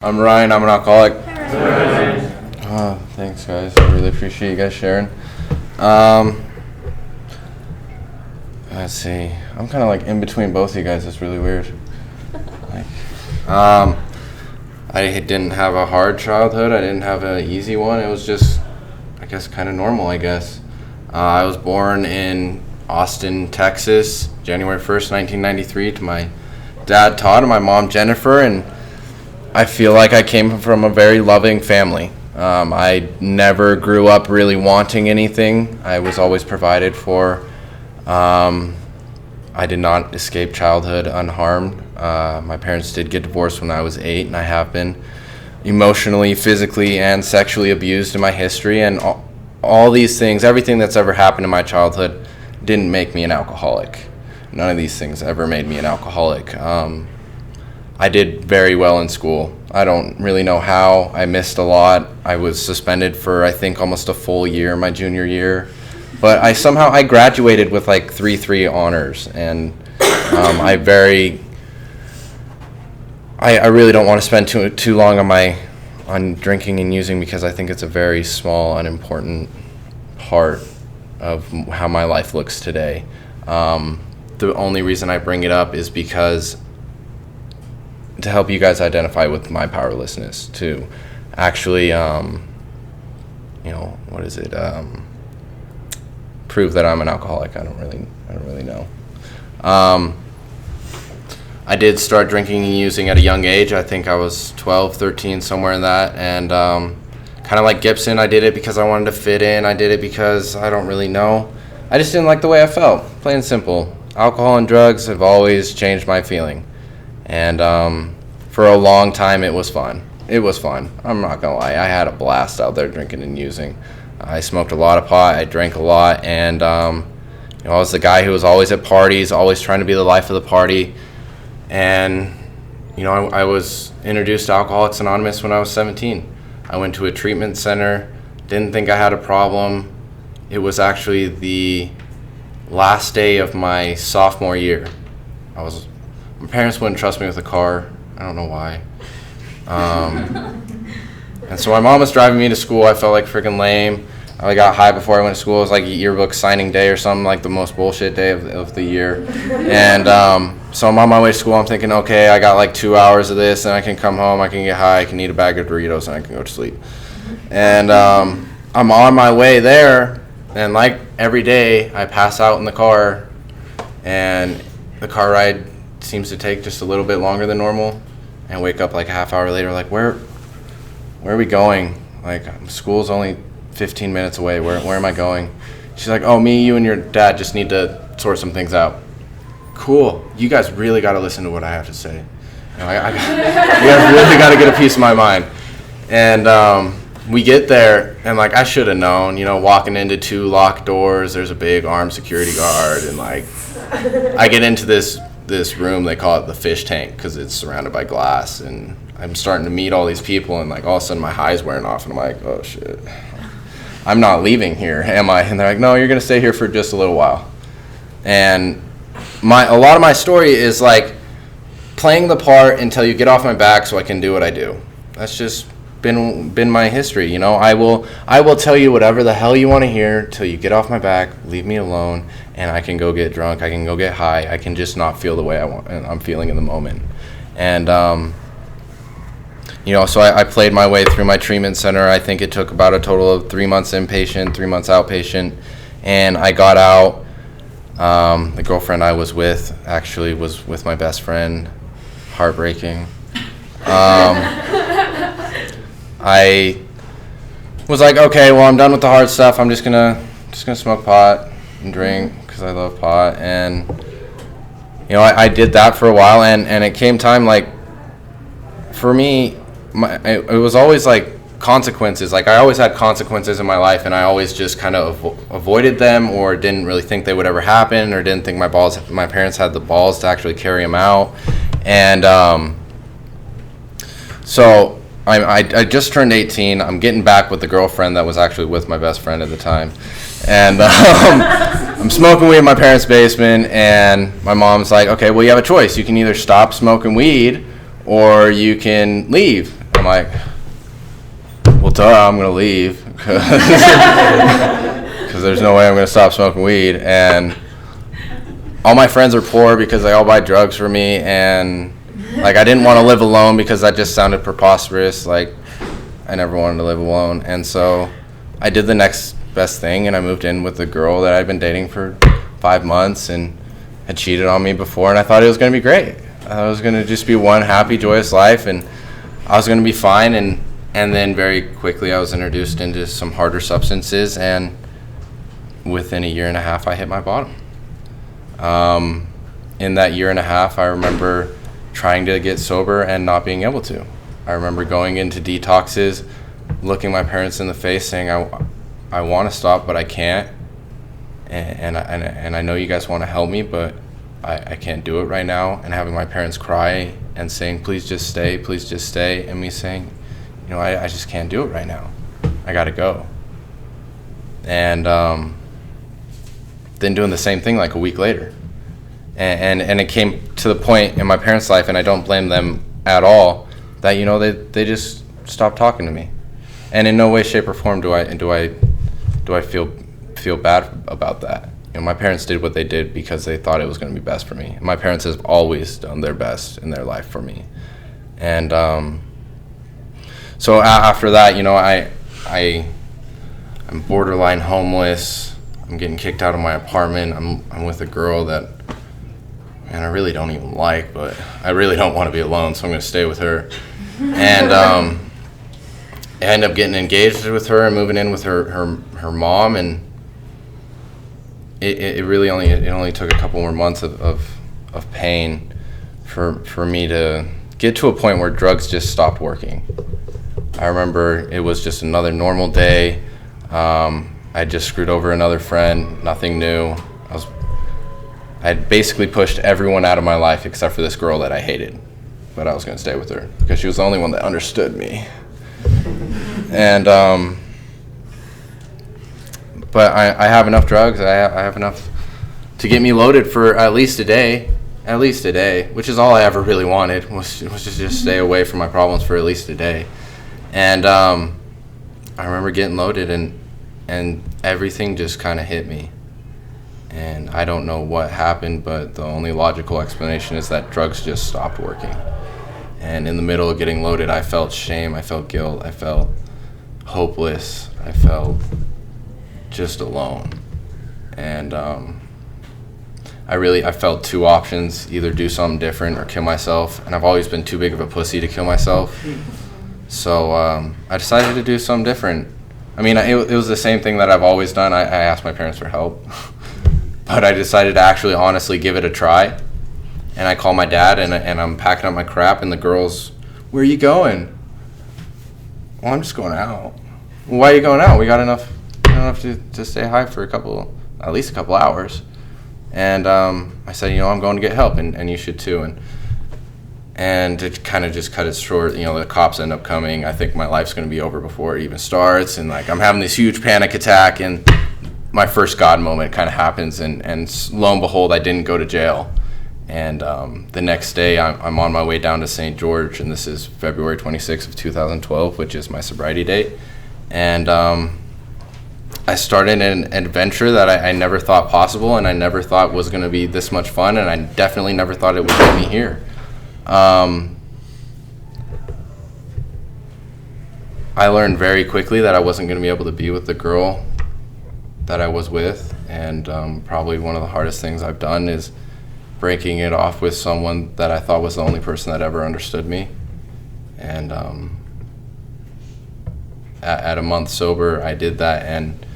I'm Ryan, I'm an alcoholic. Hey. Oh, thanks guys, I really appreciate you guys sharing. Let's see, I'm kind of like in between both of you guys. It's really weird. I didn't have a hard childhood, I didn't have an easy one. It was just, I guess, kind of normal, I guess. I was born in Austin, Texas, January 1st, 1993 to my dad Todd and my mom Jennifer, and I feel like I came from a very loving family. I never grew up really wanting anything. I was always provided for. I did not escape childhood unharmed. My parents did get divorced when I was 8, and I have been emotionally, physically, and sexually abused in my history. And all these things, everything that's ever happened in my childhood didn't make me an alcoholic. None of these things ever made me an alcoholic. I did very well in school. I don't really know how. I missed a lot. I was suspended for, I think, almost a full year my junior year. But I graduated with like 3.3 honors, and I really don't want to spend too long on drinking and using, because I think it's a very small, unimportant part of how my life looks today. The only reason I bring it up is because to help you guys identify with my powerlessness, to actually, prove that I'm an alcoholic. I don't really know. I did start drinking and using at a young age. I think I was 12, 13, somewhere in that. And kind of like Gibson, I did it because I wanted to fit in. I did it because I don't really know. I just didn't like the way I felt, plain and simple. Alcohol and drugs have always changed my feeling. And for a long time, it was fun. It was fun. I'm not going to lie. I had a blast out there drinking and using. I smoked a lot of pot. I drank a lot. And I was the guy who was always at parties, always trying to be the life of the party. And, I was introduced to Alcoholics Anonymous when I was 17. I went to a treatment center, didn't think I had a problem. It was actually the last day of my sophomore year. My parents wouldn't trust me with a car. I don't know why. And so my mom was driving me to school. I felt like freaking lame. I got high before I went to school. It was like a yearbook signing day or something, like the most bullshit day of the year. And so I'm on my way to school. I'm thinking, okay, I got like 2 hours of this, and I can come home, I can get high, I can eat a bag of Doritos, and I can go to sleep. And I'm on my way there, and like every day, I pass out in the car, and the car ride seems to take just a little bit longer than normal, and wake up like a half hour later, like, where are we going? Like, school's only 15 minutes away. Where am I going? She's like, oh, me, you, and your dad just need to sort some things out. Cool. You guys really got to listen to what I have to say. You guys really got to get a piece of my mind. And we get there, and like, I should have known, walking into 2 locked doors, there's a big armed security guard, and like, I get into this room, they call it the fish tank because it's surrounded by glass, and I'm starting to meet all these people, and like all of a sudden my high's wearing off, and I'm like, oh shit, I'm not leaving here, am I? And they're like, no, you're gonna stay here for just a little while. And a lot of my story is like playing the part until you get off my back so I can do what I do. That's just been my history. I will tell you whatever the hell you want to hear till you get off my back, leave me alone, and I can go get drunk, I can go get high, I can just not feel the way I'm feeling in the moment. And so I played my way through my treatment center. I think it took about a total of 3 months inpatient, 3 months outpatient, and I got out. The girlfriend I was with actually was with my best friend. Heartbreaking. I was like, okay, well, I'm done with the hard stuff. I'm just gonna smoke pot and drink because I love pot. And I did that for a while, and it came time, like, for me, it was always like consequences. Like, I always had consequences in my life, and I always just kind of avoided them, or didn't really think they would ever happen, or didn't think my parents had the balls to actually carry them out. And so I just turned 18. I'm getting back with the girlfriend that was actually with my best friend at the time. And I'm smoking weed in my parents' basement, and my mom's like, okay, well, you have a choice. You can either stop smoking weed or you can leave. I'm like, well, duh, I'm going to leave because there's no way I'm going to stop smoking weed. And all my friends are poor because they all buy drugs for me. And, like, I didn't want to live alone because that just sounded preposterous. Like, I never wanted to live alone. And so I did the next best thing, and I moved in with a girl that I'd been dating for 5 months and had cheated on me before. And I thought it was going to be great. I was going to just be one happy, joyous life, and I was going to be fine. And then very quickly I was introduced into some harder substances, and within a year and a half I hit my bottom. In that year and a half, I remember trying to get sober and not being able to. I remember going into detoxes, looking my parents in the face, saying, I want to stop, but I can't. And I know you guys want to help me, but I can't do it right now. And having my parents cry and saying, please just stay, and me saying, you know, I just can't do it right now. I got to go. And then doing the same thing like a week later. And it came to the point in my parents' life, and I don't blame them at all, that, you know, they just stopped talking to me. And in no way, shape, or form do I feel bad about that. You know, my parents did what they did because they thought it was going to be best for me. My parents have always done their best in their life for me. And so after that, you know, I'm borderline homeless. I'm getting kicked out of my apartment. I'm with a girl that, man, I really don't even like, but I really don't want to be alone, so I'm going to stay with her. And I end up getting engaged with her and moving in with her mom, and it really only took a couple more months of pain for me to get to a point where drugs just stopped working. I remember it was just another normal day. I just screwed over another friend, nothing new. I had basically pushed everyone out of my life except for this girl that I hated, but I was going to stay with her because she was the only one that understood me. And but I have enough drugs. I have enough to get me loaded for at least a day, which is all I ever really wanted, was to just stay away from my problems for at least a day. And I remember getting loaded, and everything just kind of hit me. And I don't know what happened, but the only logical explanation is that drugs just stopped working. And in the middle of getting loaded, I felt shame, I felt guilt, I felt hopeless, I felt just alone. And I felt two options: either do something different or kill myself. And I've always been too big of a pussy to kill myself. So I decided to do something different. I mean, it was the same thing that I've always done. I asked my parents for help. But I decided to actually honestly give it a try. And I call my dad, and I'm packing up my crap, and the girl's, where are you going? Well, I'm just going out. Well, why are you going out? We got enough to stay high for at least a couple hours. And I said, you know, I'm going to get help, and you should too. And it kind of just cut it short. You know, the cops end up coming. I think my life's going to be over before it even starts. And, like, I'm having this huge panic attack, and my first God moment kind of happens. And lo and behold, I didn't go to jail. And the next day, I'm on my way down to St. George, and this is February 26th of 2012, which is my sobriety date. And I started an adventure that I never thought possible, and I never thought was going to be this much fun, and I definitely never thought it would get me here. I learned very quickly that I wasn't going to be able to be with the girl that I was with, and probably one of the hardest things I've done is breaking it off with someone that I thought was the only person that ever understood me. And at a month sober, I did that, and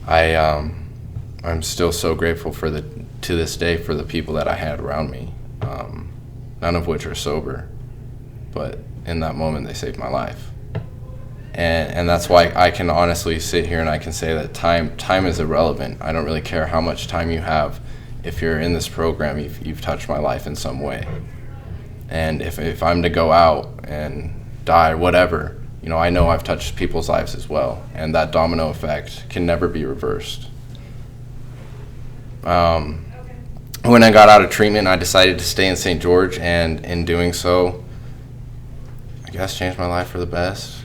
I'm still so grateful to this day for the people that I had around me, none of which are sober, but in that moment they saved my life. And that's why I can honestly sit here and I can say that time is irrelevant. I don't really care how much time you have. If you're in this program, you've touched my life in some way. And if I'm to go out and die or whatever, you know I've touched people's lives as well, and that domino effect can never be reversed. When I got out of treatment, I decided to stay in St. George, and in doing so, I guess changed my life for the best.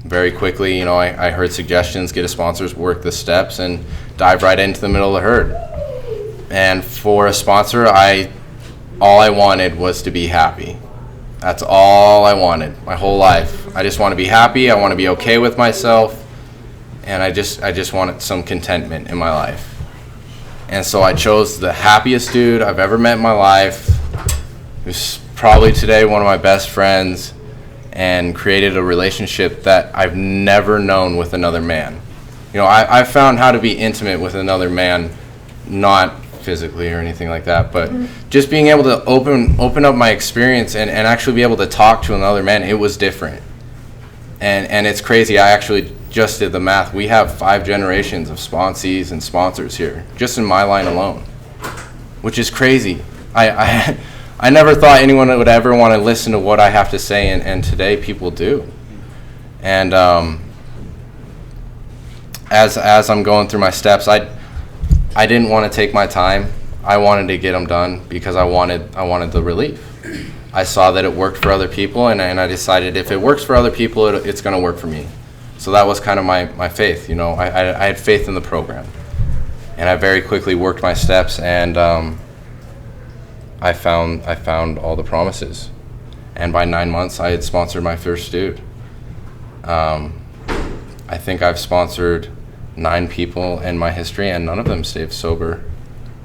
Very quickly, I heard suggestions, get a sponsors, work the steps, and dive right into the middle of the herd. And for a sponsor, all I wanted was to be happy. That's all I wanted my whole life. I just want to be happy. I want to be okay with myself. And I just wanted some contentment in my life. And so I chose the happiest dude I've ever met in my life, who's probably today one of my best friends, and created a relationship that I've never known with another man. I found how to be intimate with another man, not physically or anything like that, but just being able to open up my experience and actually be able to talk to another man, it was different. And it's crazy. I actually just did the math. We have 5 generations of sponsees and sponsors here, just in my line alone, which is crazy. I never thought anyone would ever want to listen to what I have to say, and today people do. And as I'm going through my steps, I didn't want to take my time. I wanted to get them done because I wanted the relief. I saw that it worked for other people, and I decided if it works for other people, it's going to work for me. So that was kind of my faith. I had faith in the program, and I very quickly worked my steps, and I found all the promises. And by 9 months, I had sponsored my first dude. I think I've sponsored 9 people in my history, and none of them stayed sober,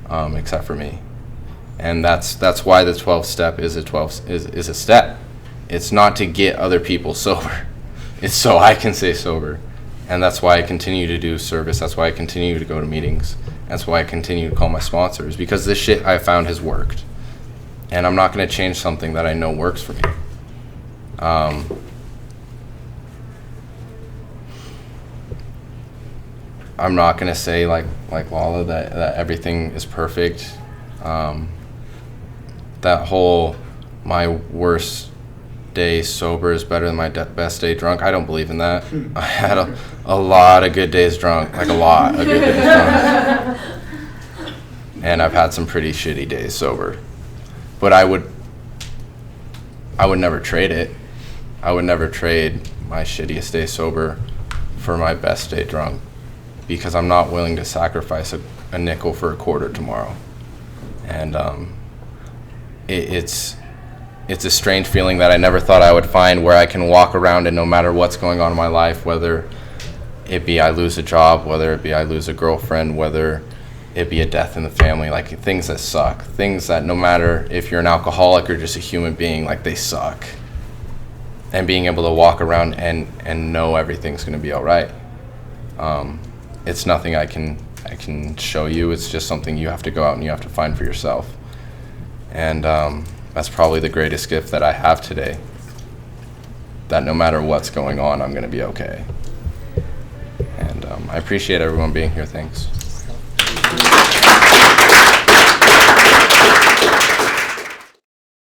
except for me. And that's why the 12th step is a step. It's not to get other people sober. It's so I can stay sober. And that's why I continue to do service. That's why I continue to go to meetings. That's why I continue to call my sponsors, because this shit I found has worked. And I'm not going to change something that I know works for me. I'm not going to say like Lala that everything is perfect. That whole my worst day sober is better than my best day drunk, I don't believe in that. I had a lot of good days drunk, like a lot of good days drunk. And I've had some pretty shitty days sober. But I would never trade it. I would never trade my shittiest day sober for my best day drunk, because I'm not willing to sacrifice a nickel for a quarter tomorrow. And it's a strange feeling that I never thought I would find, where I can walk around and no matter what's going on in my life, whether it be I lose a job, whether it be I lose a girlfriend, whether it be a death in the family, like things that suck, things that no matter if you're an alcoholic or just a human being, like they suck. And being able to walk around and know everything's going to be all right. It's nothing I can show you. It's just something you have to go out and you have to find for yourself. And that's probably the greatest gift that I have today, that no matter what's going on, I'm going to be okay. And I appreciate everyone being here. Thanks.